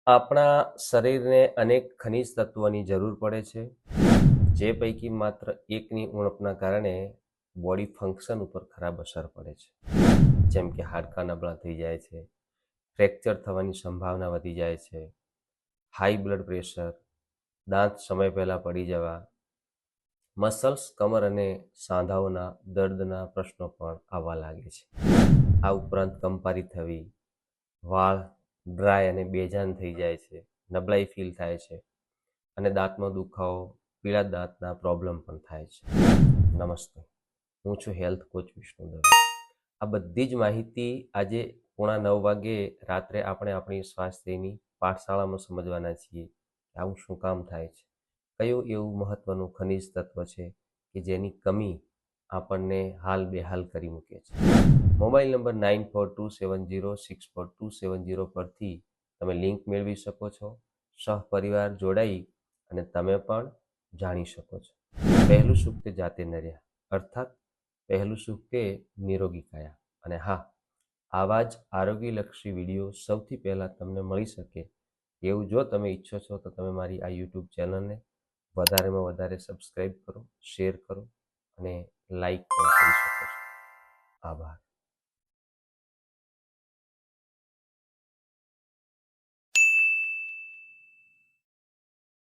આપણા શરીરને અનેક ખનિજ તત્વોની જરૂર પડે છે, જે પૈકી માત્ર એકની ઉણપના કારણે બોડી ફંક્શન ઉપર ખરાબ અસર પડે છે. જેમ કે હાડકાં નબળા થઈ જાય છે, ફ્રેક્ચર થવાની સંભાવના વધી જાય છે, હાઈ બ્લડ પ્રેશર, દાંત સમય પહેલાં પડી જવા, મસલ્સ, કમર અને સાંધાઓના દર્દના પ્રશ્નો પણ આવવા લાગે છે. આ ઉપરાંત કંપારી થવી, વાળ ડ્રાય અને બેજાન થઈ જાય છે, નબળાઈ ફીલ થાય છે અને દાંતનો દુખાવો, પીળા દાંતના પ્રોબ્લેમ પણ થાય છે. નમસ્તે, હું છું હેલ્થ કોચ વિષ્ણુ દવે. આ બધી જ માહિતી આજે 9:30 વાગે રાત્રે આપણે આપણી સ્વાસ્થ્યની પાઠશાળામાં સમજવાના છીએ. આવું શું કામ થાય છે, કયું એવું મહત્વનું ખનિજ તત્વ છે કે જેની કમી આપણને હાલ બેહાલ કરી મૂકે છે. મોબાઈલ નંબર 9427064270 પરથી તમે લિંક મેળવી શકો છો. સહપરિવાર જોડાઈ અને તમે પણ જાણી શકો છો. પહેલું સુખ તે જાતે નર્યા, અર્થાત પહેલું સુખ તે નિરોગી કાયા. અને હા, આવા જ આરોગ્યલક્ષી વિડીયો સૌથી પહેલાં તમને મળી શકે એવું જો તમે ઈચ્છો છો તો તમે મારી આ યુટ્યુબ ચેનલને વધારેમાં વધારે સબસ્ક્રાઈબ કરો, શેર કરો અને લાઈક પણ કરી શકો છો. આભાર.